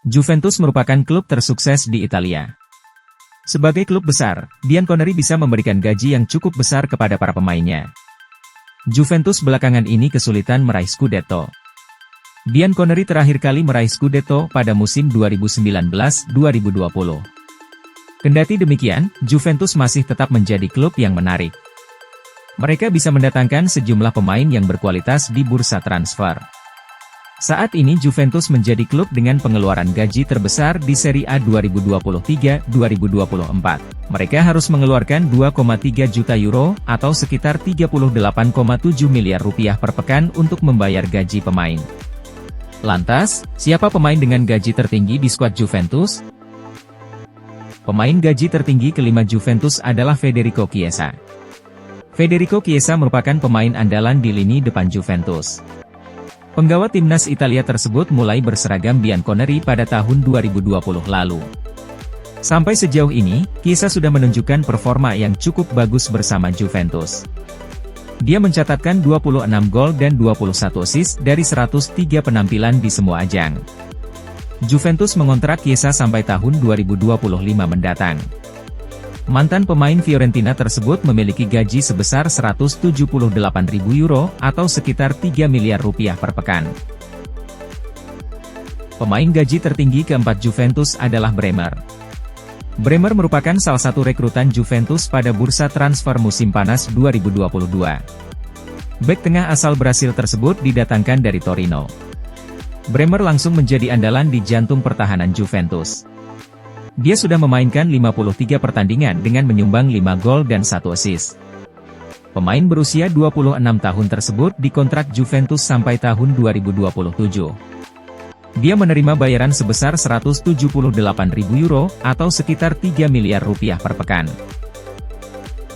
Juventus merupakan klub tersukses di Italia. Sebagai klub besar, Bianconeri bisa memberikan gaji yang cukup besar kepada para pemainnya. Juventus belakangan ini kesulitan meraih Scudetto. Bianconeri terakhir kali meraih Scudetto pada musim 2019-2020. Kendati demikian, Juventus masih tetap menjadi klub yang menarik. Mereka bisa mendatangkan sejumlah pemain yang berkualitas di bursa transfer. Saat ini Juventus menjadi klub dengan pengeluaran gaji terbesar di Serie A 2023-2024. Mereka harus mengeluarkan 2,3 juta euro atau sekitar 38,7 miliar rupiah per pekan untuk membayar gaji pemain. Lantas, siapa pemain dengan gaji tertinggi di skuad Juventus? Pemain gaji tertinggi kelima Juventus adalah Federico Chiesa. Federico Chiesa merupakan pemain andalan di lini depan Juventus. Penggawa timnas Italia tersebut mulai berseragam Bianconeri pada tahun 2020 lalu. Sampai sejauh ini, Chiesa sudah menunjukkan performa yang cukup bagus bersama Juventus. Dia mencatatkan 26 gol dan 21 assist dari 103 penampilan di semua ajang. Juventus mengontrak Chiesa sampai tahun 2025 mendatang. Mantan pemain Fiorentina tersebut memiliki gaji sebesar 178.000 euro atau sekitar 3 miliar rupiah per pekan. Pemain gaji tertinggi keempat Juventus adalah Bremer. Bremer merupakan salah satu rekrutan Juventus pada bursa transfer musim panas 2022. Bek tengah asal Brasil tersebut didatangkan dari Torino. Bremer langsung menjadi andalan di jantung pertahanan Juventus. Dia sudah memainkan 53 pertandingan dengan menyumbang 5 gol dan 1 assist. Pemain berusia 26 tahun tersebut dikontrak Juventus sampai tahun 2027. Dia menerima bayaran sebesar 178.000 euro atau sekitar 3 miliar rupiah per pekan.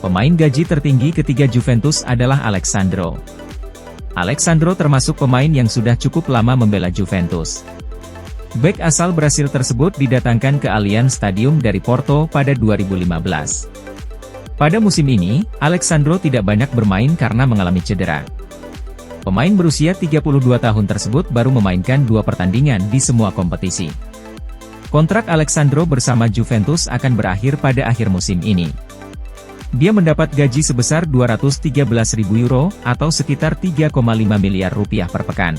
Pemain gaji tertinggi ketiga Juventus adalah Alexandro. Alexandro termasuk pemain yang sudah cukup lama membela Juventus. Bek asal Brasil tersebut didatangkan ke Allianz Stadium dari Porto pada 2015. Pada musim ini, Alexandro tidak banyak bermain karena mengalami cedera. Pemain berusia 32 tahun tersebut baru memainkan 2 pertandingan di semua kompetisi. Kontrak Alexandro bersama Juventus akan berakhir pada akhir musim ini. Dia mendapat gaji sebesar 213.000 euro atau sekitar 3,5 miliar rupiah per pekan.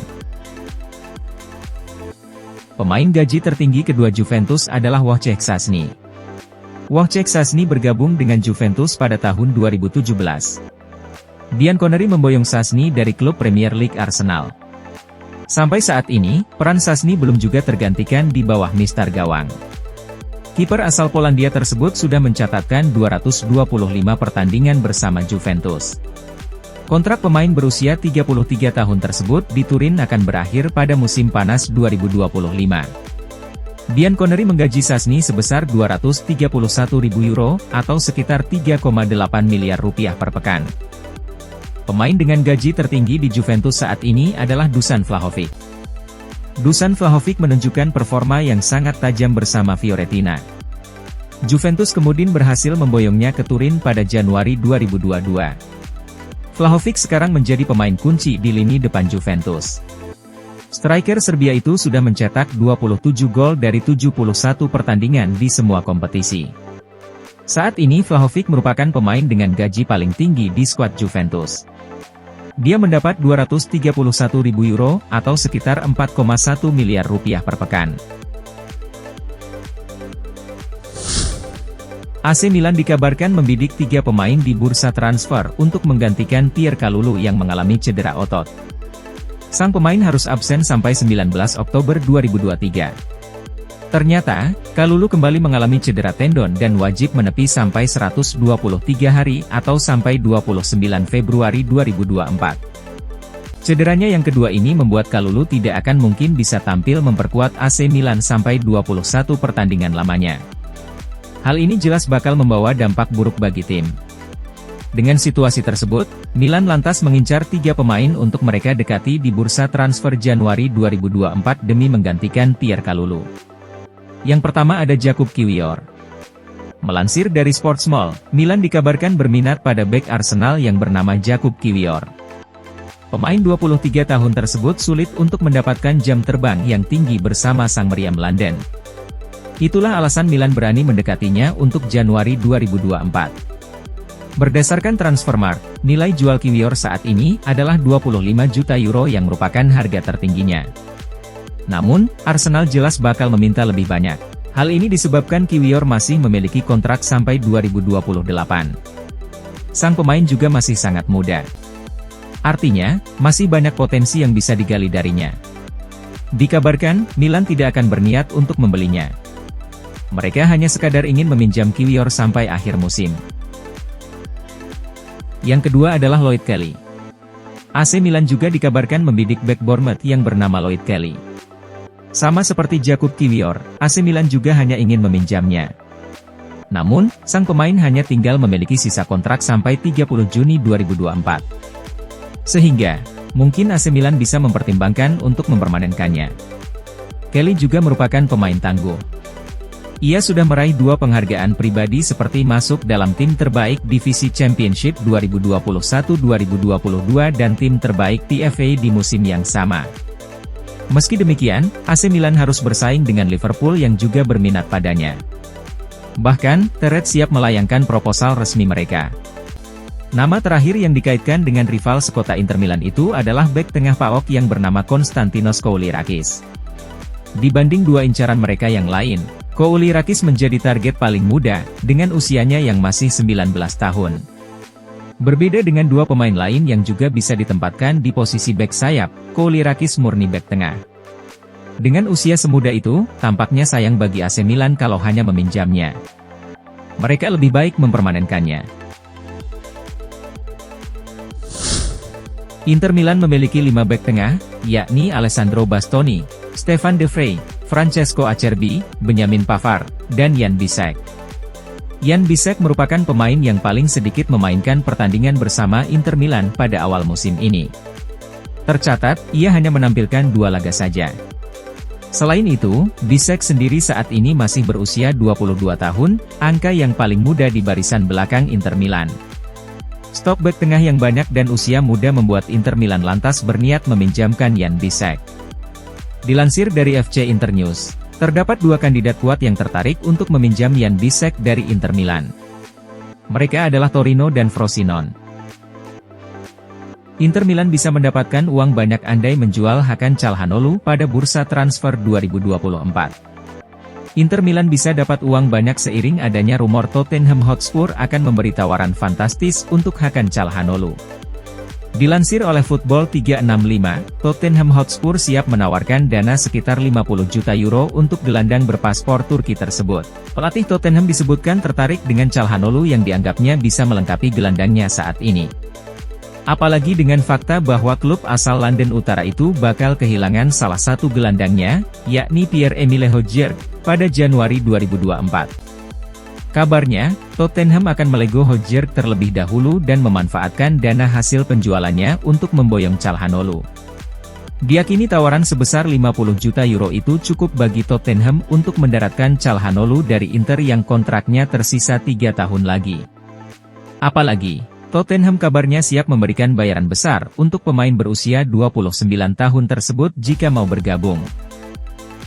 Pemain gaji tertinggi kedua Juventus adalah Wojciech Szczęsny. Wojciech Szczęsny bergabung dengan Juventus pada tahun 2017. Bianconeri memboyong Szczęsny dari klub Premier League Arsenal. Sampai saat ini, peran Szczęsny belum juga tergantikan di bawah Mister Gawang. Kiper asal Polandia tersebut sudah mencatatkan 225 pertandingan bersama Juventus. Kontrak pemain berusia 33 tahun tersebut di Turin akan berakhir pada musim panas 2025. Bianconeri menggaji Szczęsny sebesar 231.000 euro atau sekitar 3,8 miliar rupiah per pekan. Pemain dengan gaji tertinggi di Juventus saat ini adalah Dusan Vlahovic. Dusan Vlahovic menunjukkan performa yang sangat tajam bersama Fiorentina. Juventus kemudian berhasil memboyongnya ke Turin pada Januari 2022. Vlahovic sekarang menjadi pemain kunci di lini depan Juventus. Striker Serbia itu sudah mencetak 27 gol dari 71 pertandingan di semua kompetisi. Saat ini Vlahovic merupakan pemain dengan gaji paling tinggi di skuad Juventus. Dia mendapat 231.000 euro atau sekitar 4,1 miliar rupiah per pekan. AC Milan dikabarkan membidik 3 pemain di bursa transfer untuk menggantikan Pierre Kalulu yang mengalami cedera otot. Sang pemain harus absen sampai 19 Oktober 2023. Ternyata, Kalulu kembali mengalami cedera tendon dan wajib menepi sampai 123 hari atau sampai 29 Februari 2024. Cederanya yang kedua ini membuat Kalulu tidak akan mungkin bisa tampil memperkuat AC Milan sampai 21 pertandingan lamanya. Hal ini jelas bakal membawa dampak buruk bagi tim. Dengan situasi tersebut, Milan lantas mengincar 3 pemain untuk mereka dekati di bursa transfer Januari 2024 demi menggantikan Pierre Kalulu. Yang pertama ada Jakub Kiwior. Melansir dari Sportsmall, Milan dikabarkan berminat pada bek Arsenal yang bernama Jakub Kiwior. Pemain 23 tahun tersebut sulit untuk mendapatkan jam terbang yang tinggi bersama sang meriam London. Itulah alasan Milan berani mendekatinya untuk Januari 2024. Berdasarkan Transfermarkt, nilai jual Kiwior saat ini adalah 25 juta euro yang merupakan harga tertingginya. Namun, Arsenal jelas bakal meminta lebih banyak. Hal ini disebabkan Kiwior masih memiliki kontrak sampai 2028. Sang pemain juga masih sangat muda. Artinya, masih banyak potensi yang bisa digali darinya. Dikabarkan, Milan tidak akan berniat untuk membelinya. Mereka hanya sekadar ingin meminjam Kiwior sampai akhir musim. Yang kedua adalah Lloyd Kelly. AC Milan juga dikabarkan membidik bek Bournemouth yang bernama Lloyd Kelly. Sama seperti Jakub Kiwior, AC Milan juga hanya ingin meminjamnya. Namun, sang pemain hanya tinggal memiliki sisa kontrak sampai 30 Juni 2024. Sehingga, mungkin AC Milan bisa mempertimbangkan untuk mempermanenkannya. Kelly juga merupakan pemain tangguh. Ia sudah meraih 2 penghargaan pribadi seperti masuk dalam tim terbaik divisi Championship 2021-2022 dan tim terbaik TFA di musim yang sama. Meski demikian, AC Milan harus bersaing dengan Liverpool yang juga berminat padanya. Bahkan, The Reds siap melayangkan proposal resmi mereka. Nama terakhir yang dikaitkan dengan rival sekota Inter Milan itu adalah bek tengah PAOK yang bernama Konstantinos Koulirakis. Dibanding 2 incaran mereka yang lain, Koulirakis menjadi target paling muda, dengan usianya yang masih 19 tahun. Berbeda dengan 2 pemain lain yang juga bisa ditempatkan di posisi bek sayap, Koulirakis murni bek tengah. Dengan usia semuda itu, tampaknya sayang bagi AC Milan kalau hanya meminjamnya. Mereka lebih baik mempermanenkannya. Inter Milan memiliki 5 bek tengah, yakni Alessandro Bastoni, Stefan De Vrij, Francesco Acerbi, Benjamin Pavard, dan Jan Bisek. Jan Bisek merupakan pemain yang paling sedikit memainkan pertandingan bersama Inter Milan pada awal musim ini. Tercatat, ia hanya menampilkan 2 laga saja. Selain itu, Bisek sendiri saat ini masih berusia 22 tahun, angka yang paling muda di barisan belakang Inter Milan. Stok bek tengah yang banyak dan usia muda membuat Inter Milan lantas berniat meminjamkan Jan Bisek. Dilansir dari FC Internews, terdapat 2 kandidat kuat yang tertarik untuk meminjam Jan Bisek dari Inter Milan. Mereka adalah Torino dan Frosinone. Inter Milan bisa mendapatkan uang banyak andai menjual Hakan Çalhanoğlu pada bursa transfer 2024. Inter Milan bisa dapat uang banyak seiring adanya rumor Tottenham Hotspur akan memberi tawaran fantastis untuk Hakan Çalhanoğlu. Dilansir oleh Football 365, Tottenham Hotspur siap menawarkan dana sekitar 50 juta euro untuk gelandang berpaspor Turki tersebut. Pelatih Tottenham disebutkan tertarik dengan Çalhanoğlu yang dianggapnya bisa melengkapi gelandangnya saat ini. Apalagi dengan fakta bahwa klub asal London Utara itu bakal kehilangan salah satu gelandangnya, yakni Pierre-Emile Højbjerg, pada Januari 2024. Kabarnya, Tottenham akan melego Højbjerg terlebih dahulu dan memanfaatkan dana hasil penjualannya untuk memboyong Çalhanoğlu. Diyakini tawaran sebesar 50 juta euro itu cukup bagi Tottenham untuk mendaratkan Çalhanoğlu dari Inter yang kontraknya tersisa 3 tahun lagi. Apalagi, Tottenham kabarnya siap memberikan bayaran besar untuk pemain berusia 29 tahun tersebut jika mau bergabung.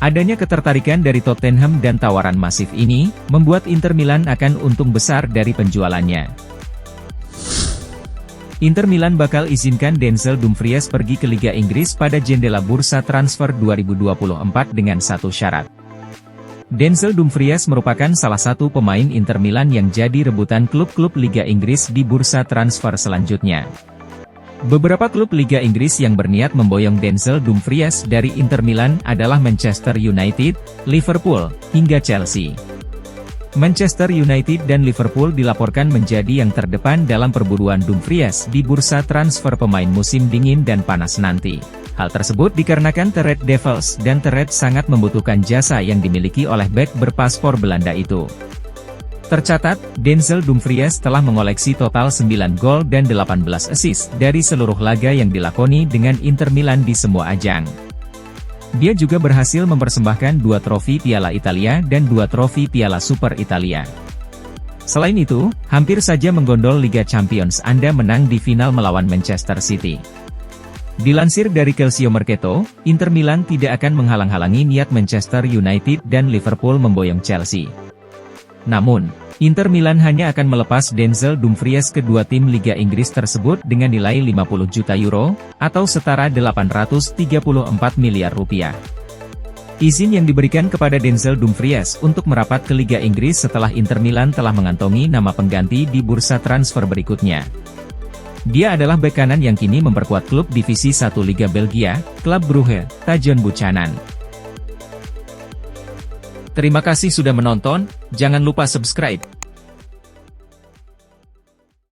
Adanya ketertarikan dari Tottenham dan tawaran masif ini, membuat Inter Milan akan untung besar dari penjualannya. Inter Milan bakal izinkan Denzel Dumfries pergi ke Liga Inggris pada jendela bursa transfer 2024 dengan satu syarat. Denzel Dumfries merupakan salah satu pemain Inter Milan yang jadi rebutan klub-klub Liga Inggris di bursa transfer selanjutnya. Beberapa klub Liga Inggris yang berniat memboyong Denzel Dumfries dari Inter Milan adalah Manchester United, Liverpool, hingga Chelsea. Manchester United dan Liverpool dilaporkan menjadi yang terdepan dalam perburuan Dumfries di bursa transfer pemain musim dingin dan panas nanti. Hal tersebut dikarenakan The Red Devils dan The Reds sangat membutuhkan jasa yang dimiliki oleh bek berpaspor Belanda itu. Tercatat, Denzel Dumfries telah mengoleksi total 9 gol dan 18 assist dari seluruh laga yang dilakoni dengan Inter Milan di semua ajang. Dia juga berhasil mempersembahkan 2 trofi Piala Italia dan 2 trofi Piala Super Italia. Selain itu, hampir saja menggondol Liga Champions Anda menang di final melawan Manchester City. Dilansir dari Calcio Mercato, Inter Milan tidak akan menghalang-halangi niat Manchester United dan Liverpool memboyong Chelsea. Namun, Inter Milan hanya akan melepas Denzel Dumfries ke dua tim Liga Inggris tersebut dengan nilai 50 juta euro, atau setara 834 miliar rupiah. Izin yang diberikan kepada Denzel Dumfries untuk merapat ke Liga Inggris setelah Inter Milan telah mengantongi nama pengganti di bursa transfer berikutnya. Dia adalah bek kanan yang kini memperkuat klub divisi 1 Liga Belgia, klub Brugge, Tajon Buchanan. Terima kasih sudah menonton, jangan lupa subscribe.